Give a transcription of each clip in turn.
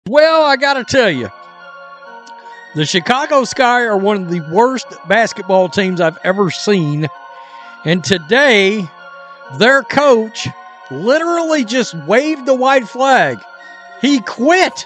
Well, I got to tell you, the Chicago Sky are one of the worst basketball teams I've ever seen. And today, their coach literally just waved the white flag. He quit.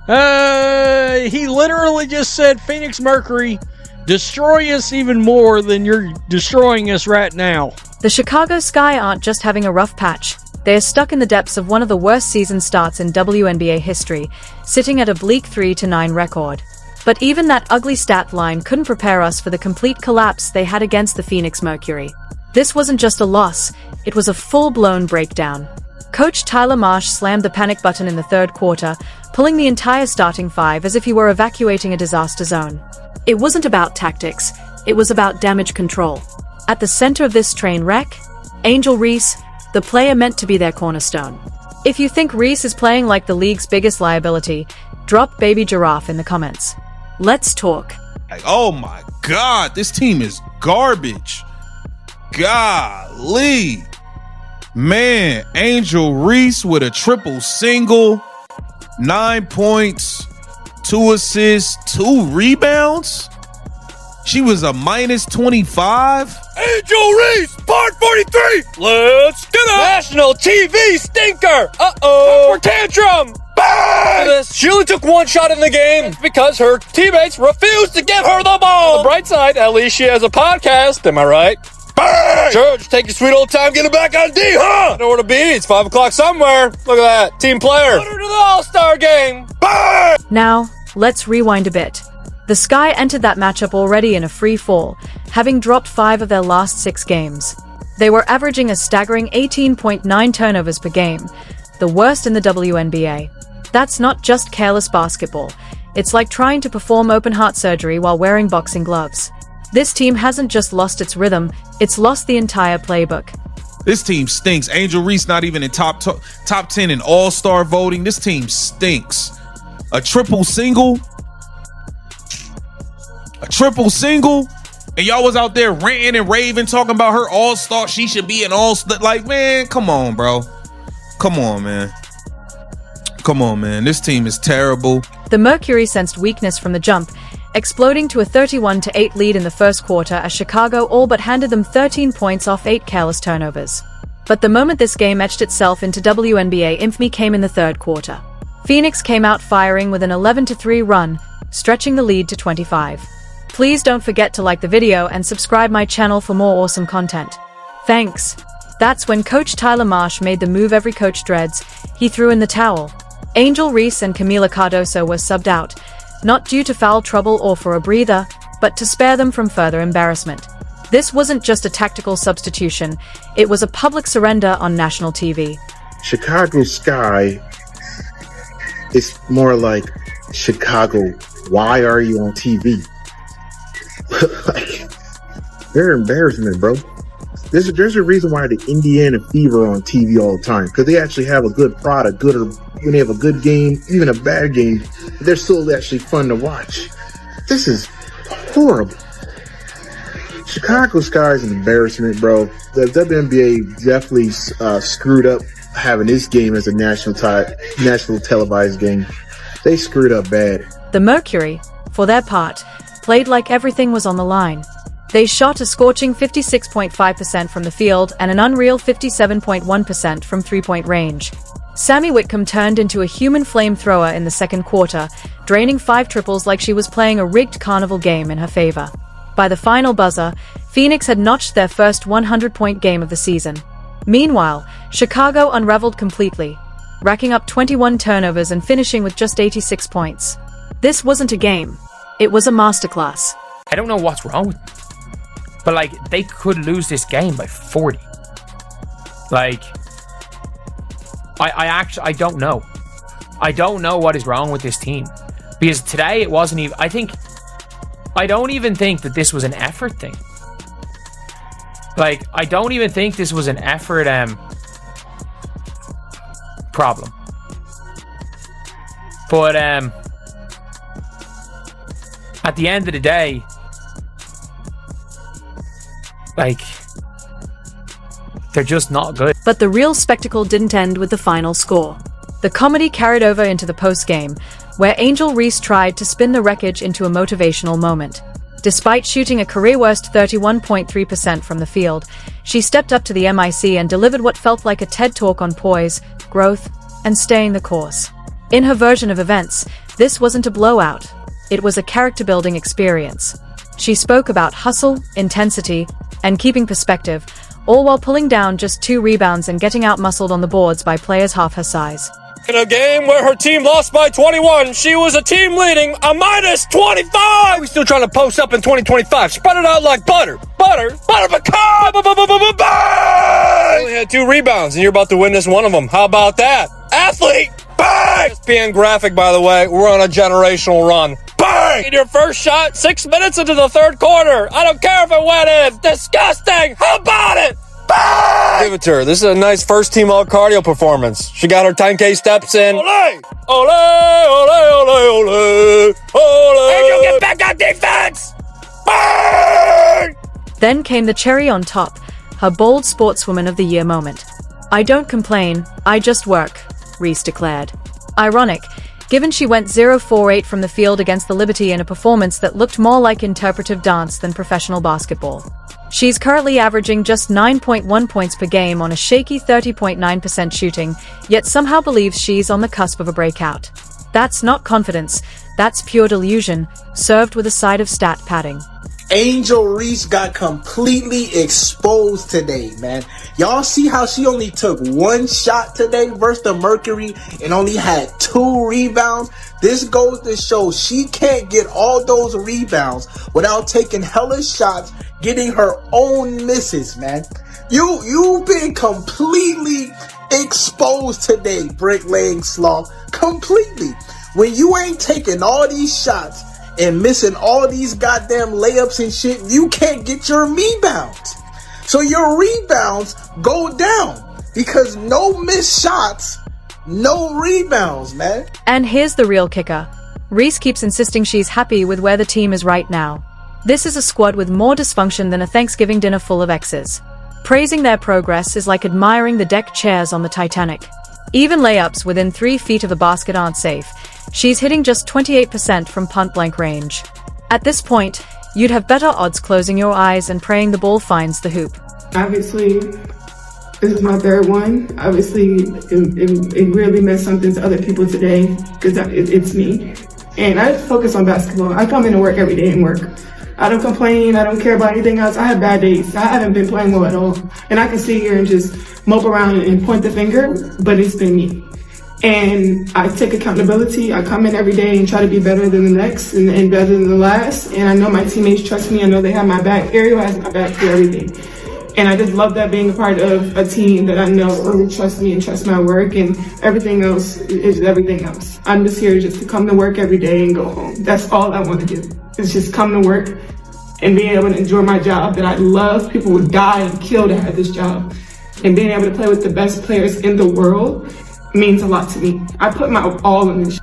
He literally just said, Phoenix Mercury, destroy us even more than you're destroying us right now. The Chicago Sky aren't just having a rough patch. They are stuck in the depths of one of the worst season starts in WNBA history, sitting at a bleak 3-9 record. But even that ugly stat line couldn't prepare us for the complete collapse they had against the Phoenix Mercury. This wasn't just a loss, it was a full-blown breakdown. Coach Tyler Marsh slammed the panic button in the third quarter, pulling the entire starting five as if he were evacuating a disaster zone. It wasn't about tactics, it was about damage control. At the center of this train wreck, Angel Reese, the player meant to be their cornerstone. If you think Reese is playing like the league's biggest liability, drop Baby Giraffe in the comments. Let's talk. Oh my God, this team is garbage. Golly. Man, Angel Reese with a triple single, 9 points, 2 assists, 2 rebounds. She was a minus 25. Angel Reese, part 43. Let's get it. National TV stinker. For tantrum. Bang! She only took one shot in the game. It's because her teammates refused to give her the ball. On the bright side, at least she has a podcast. Am I right? Bang! Sure, just take your sweet old time getting back on D, huh? I know where to be. It's 5 o'clock somewhere. Look at that. Team player. Put her to the All-Star game. Bang! Now, let's rewind a bit. The Sky entered that matchup already in a free fall, having dropped 5 of their last 6 games. They were averaging a staggering 18.9 turnovers per game, the worst in the WNBA. That's not just careless basketball. It's like trying to perform open-heart surgery while wearing boxing gloves. This team hasn't just lost its rhythm, it's lost the entire playbook. This team stinks. Angel Reese not even in top 10 in all-star voting. This team stinks. A triple single, and y'all was out there ranting and raving, talking about her all-star. She should be an all-star. Like, man, come on, bro. Come on, man. This team is terrible. The Mercury sensed weakness from the jump, exploding to a 31-8 lead in the first quarter as Chicago all but handed them 13 points off 8 careless turnovers. But the moment this game etched itself into WNBA infamy came in the third quarter. Phoenix came out firing with an 11-3 run, stretching the lead to 25. Please don't forget to like the video and subscribe my channel for more awesome content. Thanks. That's when Coach Tyler Marsh made the move every coach dreads. He threw in the towel. Angel Reese and Camila Cardoso were subbed out, not due to foul trouble or for a breather, but to spare them from further embarrassment. This wasn't just a tactical substitution, it was a public surrender on national TV. Chicago Sky is more like Chicago, why are you on TV? Like, they're embarrassment, bro. There's a reason why the Indiana Fever are on TV all the time, because they actually have a good product, when they have a good game, even a bad game, they're still actually fun to watch. This is horrible. Chicago Sky is an embarrassment, bro. The WNBA definitely screwed up having this game as a national televised game. They screwed up bad. The Mercury, for their part, played like everything was on the line. They shot a scorching 56.5% from the field and an unreal 57.1% from three-point range. Sammy Whitcomb turned into a human flamethrower in the second quarter, draining 5 triples like she was playing a rigged carnival game in her favor. By the final buzzer, Phoenix had notched their first 100-point game of the season. Meanwhile, Chicago unraveled completely, racking up 21 turnovers and finishing with just 86 points. This wasn't a game. It was a masterclass. I don't know what's wrong with them. But, like, they could lose this game by 40. Like, I don't know. I don't know what is wrong with this team. Because today it wasn't even... I don't even think that this was an effort thing. Like, I don't even think this was an effort problem. But at the end of the day, like, they're just not good. But the real spectacle didn't end with the final score. The comedy carried over into the postgame, where Angel Reese tried to spin the wreckage into a motivational moment. Despite shooting a career-worst 31.3% from the field, she stepped up to the mic and delivered what felt like a TED Talk on poise, growth, and staying the course. In her version of events, this wasn't a blowout. It was a character-building experience. She spoke about hustle, intensity, and keeping perspective, all while pulling down just 2 rebounds and getting out-muscled on the boards by players half her size. In a game where her team lost by 21, she was a team leading a minus 25! We still trying to post up in 2025. Spread it out like butter. Butter pecan! Only had 2 rebounds, and you're about to witness one of them. How about that? Athlete! Bang! ESPN graphic, by the way. We're on a generational run. Bang! Your first shot 6 minutes into the third quarter. I don't care if it went in. Disgusting! How about it? Bang! Give it to her. This is a nice first-team all-cardio performance. She got her 10K steps in. Ole! Ole! Ole! Ole! Ole! Ole! Angel, get back on defense! Bang! Then came the cherry on top, her bold Sportswoman of the Year moment. "I don't complain, I just work," Reese declared. Ironic, given she went 0-for-8 from the field against the Liberty in a performance that looked more like interpretive dance than professional basketball. She's currently averaging just 9.1 points per game on a shaky 30.9% shooting, yet somehow believes she's on the cusp of a breakout. That's not confidence, that's pure delusion, served with a side of stat padding. Angel Reese got completely exposed today, man. Y'all see how she only took 1 shot today versus the Mercury and only had 2 rebounds? This goes to show she can't get all those rebounds without taking hella shots, getting her own misses, man. You've been completely exposed today, bricklaying sloth. Completely. When you ain't taking all these shots and missing all these goddamn layups and shit, you can't get your rebounds. So your rebounds go down because no missed shots, no rebounds, man. And here's the real kicker. Reese keeps insisting she's happy with where the team is right now. This is a squad with more dysfunction than a Thanksgiving dinner full of exes. Praising their progress is like admiring the deck chairs on the Titanic. Even layups within 3 feet of the basket aren't safe. She's hitting just 28% from point-blank range. At this point, you'd have better odds closing your eyes and praying the ball finds the hoop. Obviously, this is my 3rd one. Obviously, it really meant something to other people today because it's me. And I focus on basketball. I come into work every day and work. I don't complain. I don't care about anything else. I have bad days. I haven't been playing well at all. And I can sit here and just mope around and point the finger, but it's been me. And I take accountability. I come in every day and try to be better than the next and better than the last. And I know my teammates trust me. I know they have my back. Ariel has my back for everything. And I just love that being a part of a team that I know really trusts me and trusts my work, and everything else is everything else. I'm just here just to come to work every day and go home. That's all I want to do. Is just come to work and being able to enjoy my job that I love. People would die and kill to have this job. And being able to play with the best players in the world means a lot to me. I put my all in this.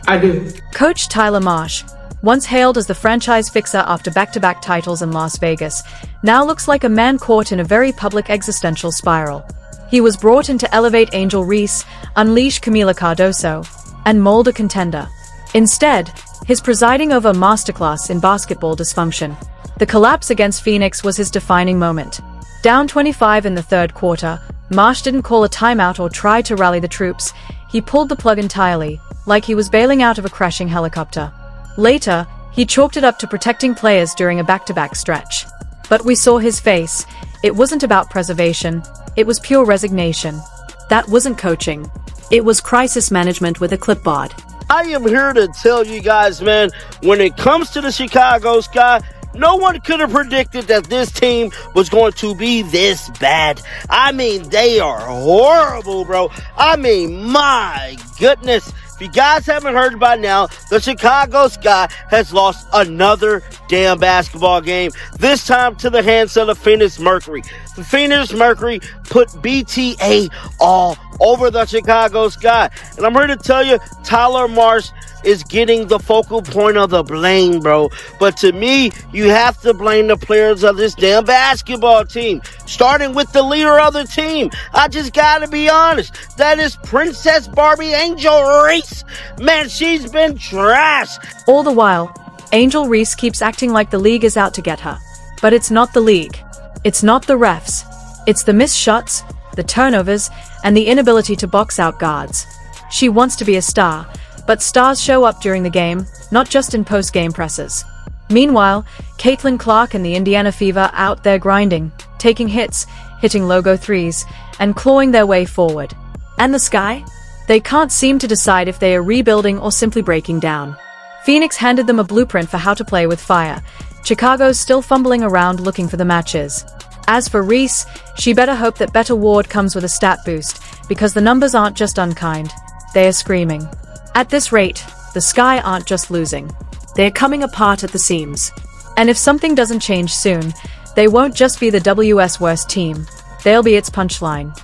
I do. Coach Tyler Marsh, once hailed as the franchise fixer after back-to-back titles in Las Vegas, now looks like a man caught in a very public existential spiral. He was brought in to elevate Angel Reese, unleash Camila Cardoso, and mold a contender. Instead, his presiding over a masterclass in basketball dysfunction. The collapse against Phoenix was his defining moment. Down 25 in the 3rd quarter, Marsh didn't call a timeout or try to rally the troops. He pulled the plug entirely, like he was bailing out of a crashing helicopter. Later, he chalked it up to protecting players during a back-to-back stretch. But we saw his face. It wasn't about preservation. It was pure resignation. That wasn't coaching. It was crisis management with a clipboard. I am here to tell you guys, man, when it comes to the Chicago Sky, no one could have predicted that this team was going to be this bad. I mean, they are horrible, bro. I mean, my goodness. If you guys haven't heard by now, the Chicago Sky has lost another damn basketball game, this time to the hands of the Phoenix Mercury. The Phoenix Mercury put BTA all over the Chicago Sky. And I'm here to tell you, Tyler Marsh is getting the focal point of the blame, bro. But to me, you have to blame the players of this damn basketball team, starting with the leader of the team. I just gotta be honest. That is Princess Barbie Angel Reese. Man, she's been trash. All the while, Angel Reese keeps acting like the league is out to get her. But it's not the league. It's not the refs. It's the missed shots, the turnovers, and the inability to box out guards. She wants to be a star, but stars show up during the game, not just in post-game presses. Meanwhile, Caitlin Clark and the Indiana Fever out there grinding, taking hits, hitting logo threes, and clawing their way forward. And the Sky? They can't seem to decide if they are rebuilding or simply breaking down. Phoenix handed them a blueprint for how to play with fire. Chicago's still fumbling around looking for the matches. As for Reese, she better hope that Better Ward comes with a stat boost, because the numbers aren't just unkind, they are screaming. At this rate, the Sky aren't just losing. They're coming apart at the seams. And if something doesn't change soon, they won't just be the WS worst team. They'll be its punchline.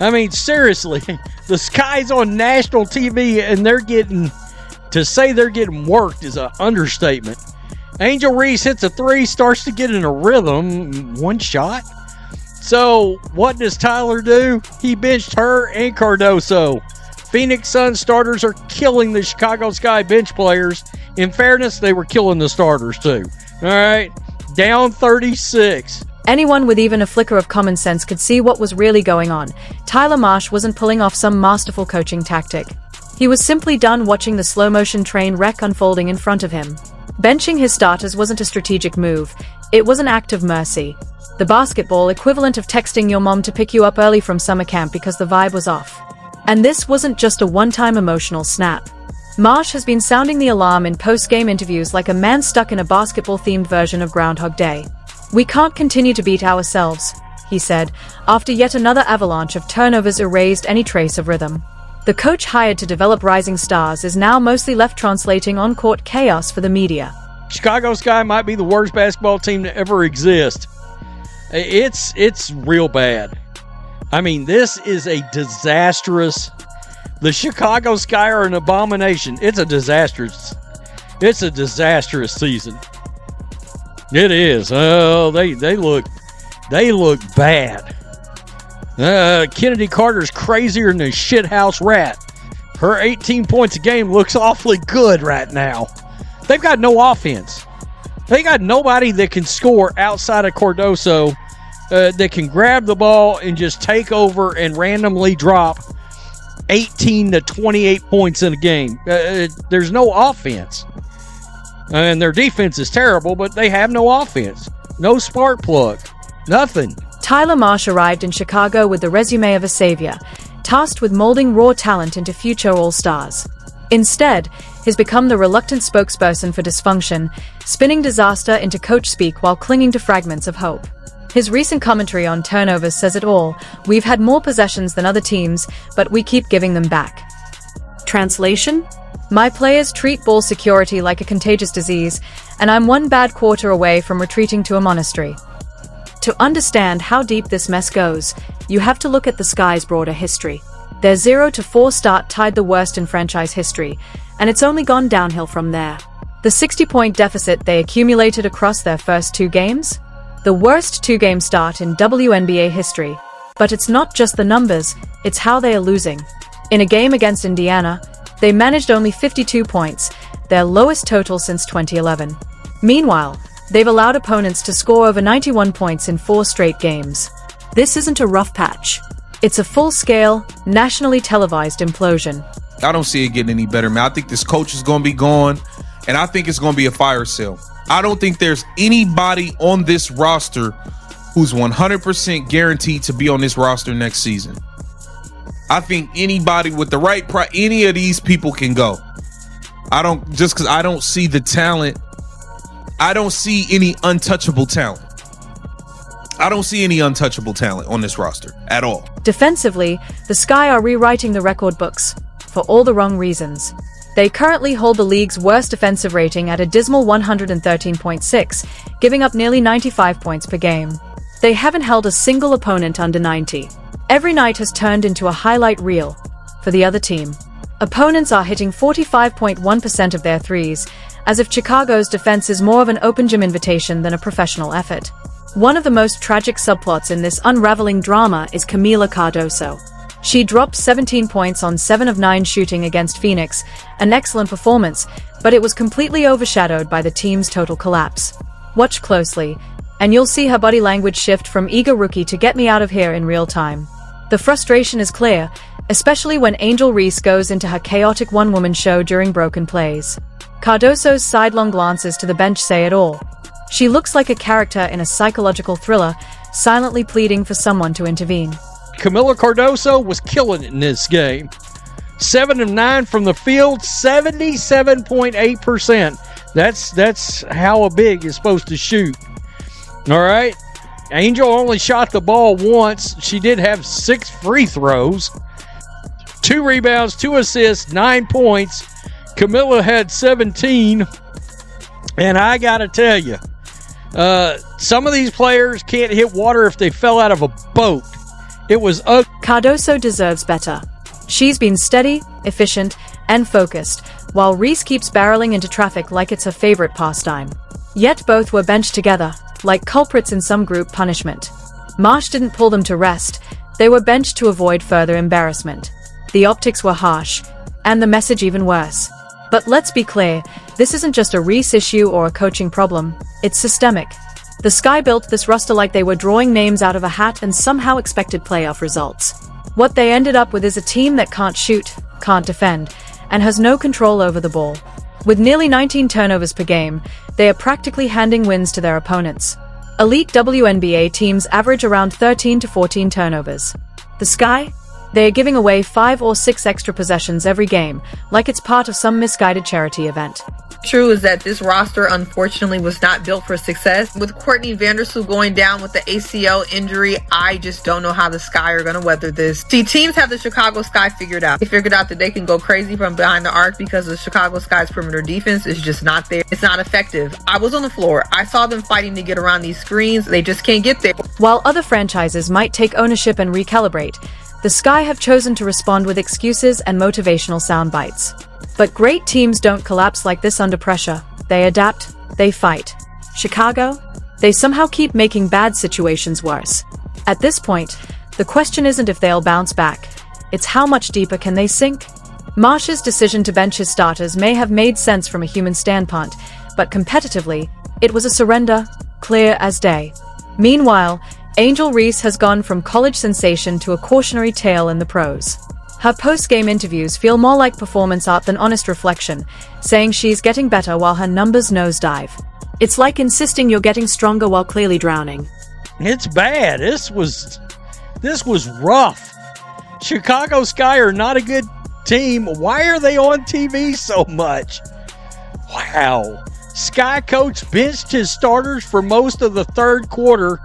I mean, seriously, the Sky's on national TV and to say they're getting worked is an understatement. Angel Reese hits a three, starts to get in a rhythm, one shot. So what does Tyler do? He benched her and Cardoso. Phoenix Suns starters are killing the Chicago Sky bench players. In fairness, they were killing the starters too. All right, down 36. Anyone with even a flicker of common sense could see what was really going on. Tyler Marsh wasn't pulling off some masterful coaching tactic. He was simply done watching the slow-motion train wreck unfolding in front of him. Benching his starters wasn't a strategic move. It was an act of mercy. The basketball equivalent of texting your mom to pick you up early from summer camp because the vibe was off. And this wasn't just a one-time emotional snap. Marsh has been sounding the alarm in post-game interviews like a man stuck in a basketball-themed version of Groundhog Day. "We can't continue to beat ourselves," he said, after yet another avalanche of turnovers erased any trace of rhythm. The coach hired to develop rising stars is now mostly left translating on-court chaos for the media. Chicago Sky might be the worst basketball team to ever exist. It's real bad. I mean, this is a disastrous. The Chicago Sky are an abomination. It's a disastrous season. It is. Oh, they look bad. Kennedy Carter's crazier than a shithouse rat. Her 18 points a game looks awfully good right now. They've got no offense. They got nobody that can score outside of Cardoso that can grab the ball and just take over and randomly drop 18 to 28 points in a game. There's no offense. And their defense is terrible, but they have no offense. No spark plug. Nothing. Tyler Marsh arrived in Chicago with the resume of a savior, tasked with molding raw talent into future All-Stars. Instead, he's become the reluctant spokesperson for dysfunction, spinning disaster into coach speak while clinging to fragments of hope. His recent commentary on turnovers says it all. "We've had more possessions than other teams, but we keep giving them back." Translation? "My players treat ball security like a contagious disease, and I'm one bad quarter away from retreating to a monastery." To understand how deep this mess goes, you have to look at the Sky's broader history. Their 0-4 start tied the worst in franchise history, and it's only gone downhill from there. The 60-point deficit they accumulated across their first two games? The worst two-game start in WNBA history. But it's not just the numbers, it's how they are losing. In a game against Indiana, they managed only 52 points, their lowest total since 2011. Meanwhile, they've allowed opponents to score over 91 points in 4 straight games. This isn't a rough patch. It's a full-scale, nationally televised implosion. I don't see it getting any better, man. I think this coach is going to be gone, and I think it's going to be a fire sale. I don't think there's anybody on this roster who's 100% guaranteed to be on this roster next season. I think anybody with the right price, any of these people can go. Because I don't see the talent. I don't see any untouchable talent. I don't see any untouchable talent on this roster at all. Defensively, the Sky are rewriting the record books. for all the wrong reasons. They currently hold the league's worst defensive rating at a dismal 113.6, giving up nearly 95 points per game. They haven't held a single opponent under 90. Every night has turned into a highlight reel for the other team. Opponents are hitting 45.1% of their threes, as if Chicago's defense is more of an open gym invitation than a professional effort. One of the most tragic subplots in this unraveling drama is Camila Cardoso. She dropped 17 points on 7 of 9 shooting against Phoenix, an excellent performance, but it was completely overshadowed by the team's total collapse. Watch closely, and you'll see her body language shift from eager rookie to get me out of here in real time. The frustration is clear, especially when Angel Reese goes into her chaotic one-woman show during broken plays. Cardoso's sidelong glances to the bench say it all. She looks like a character in a psychological thriller, silently pleading for someone to intervene. Camila Cardoso was killing it in this game. 7 of 9 from the field, 77.8%. That's how a big is supposed to shoot. All right. Angel only shot the ball once. She did have 6 free throws, 2 rebounds, 2 assists, 9 points. Camila had 17. And I got to tell you, some of these players can't hit water if they fell out of a boat. It was ugly. Cardoso deserves better. She's been steady, efficient, and focused, while Reese keeps barreling into traffic like it's her favorite pastime. Yet both were benched together, like culprits in some group punishment. Marsh didn't pull them to rest. They were benched to avoid further embarrassment. The optics were harsh, and the message even worse. But let's be clear, this isn't just a Reese issue or a coaching problem. It's systemic. The Sky built this roster like they were drawing names out of a hat and somehow expected playoff results. What they ended up with is a team that can't shoot, can't defend, and has no control over the ball. With nearly 19 turnovers per game, they are practically handing wins to their opponents. Elite WNBA teams average around 13 to 14 turnovers. The Sky? They are giving away 5 or 6 extra possessions every game, like it's part of some misguided charity event. True is that this roster unfortunately was not built for success. With Courtney Vandersloot going down with the ACL injury, I just don't know how the Sky are going to weather this. See, teams have the Chicago Sky figured out. They figured out that they can go crazy from behind the arc because the Chicago Sky's perimeter defense is just not there. It's not effective. I was on the floor. I saw them fighting to get around these screens. They just can't get there. While other franchises might take ownership and recalibrate, the Sky have chosen to respond with excuses and motivational sound bites. But great teams don't collapse like this under pressure. They adapt, they fight. Chicago? They somehow keep making bad situations worse. At this point, the question isn't if they'll bounce back, it's how much deeper can they sink? Marsh's decision to bench his starters may have made sense from a human standpoint, but competitively, it was a surrender, clear as day. Meanwhile, Angel Reese has gone from college sensation to a cautionary tale in the pros. Her post-game interviews feel more like performance art than honest reflection, saying she's getting better while her numbers nosedive. It's like insisting you're getting stronger while clearly drowning. It's bad. This was rough. Chicago Sky are not a good team. Why are they on TV so much? Wow. Sky coach benched his starters for most of the third quarter,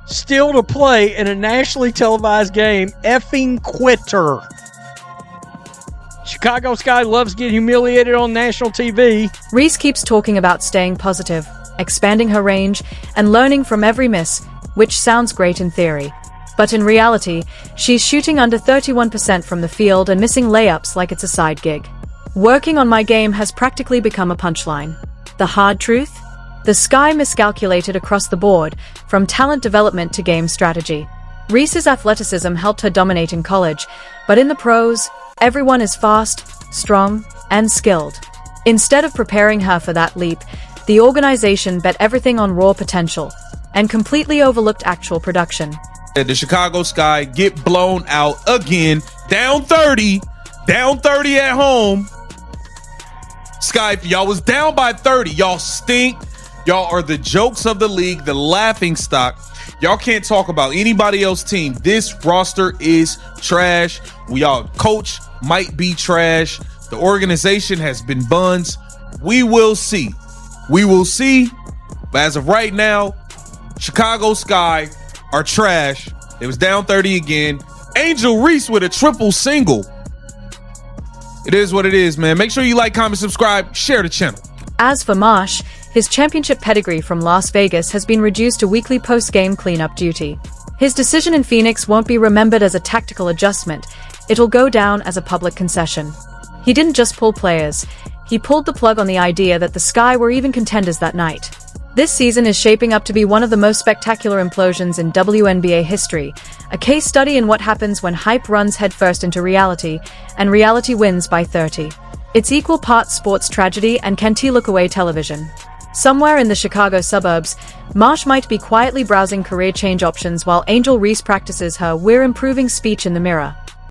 still to play in a nationally televised game. Effing quitter. Chicago Sky loves getting humiliated on national TV. Reese keeps talking about staying positive, expanding her range, and learning from every miss, which sounds great in theory. But in reality, she's shooting under 31% from the field and missing layups like it's a side gig. Working on my game has practically become a punchline. The hard truth? The Sky miscalculated across the board, from talent development to game strategy. Reese's athleticism helped her dominate in college, but in the pros, everyone is fast, strong, and skilled. Instead of preparing her for that leap, the organization bet everything on raw potential, and completely overlooked actual production. The Chicago Sky get blown out again, down 30 at home. Sky, if y'all was down by 30, y'all stink. Y'all are the jokes of the league, the laughing stock. Y'all can't talk about anybody else's team. This roster is trash. Y'all coach might be trash. The organization has been buns. We will see. We will see. But as of right now, Chicago Sky are trash. It was down 30 again. Angel Reese with a triple single. It is what it is, man. Make sure you like, comment, subscribe, share the channel. As for Marsh, his championship pedigree from Las Vegas has been reduced to weekly post-game cleanup duty. His decision in Phoenix won't be remembered as a tactical adjustment. It'll go down as a public concession. He didn't just pull players. He pulled the plug on the idea that the Sky were even contenders that night. This season is shaping up to be one of the most spectacular implosions in WNBA history, a case study in what happens when hype runs headfirst into reality, and reality wins by 30. It's equal parts sports tragedy and can't look away television. Somewhere in the Chicago suburbs, Marsh might be quietly browsing career change options while Angel Reese practices her "we're improving" speech in the mirror.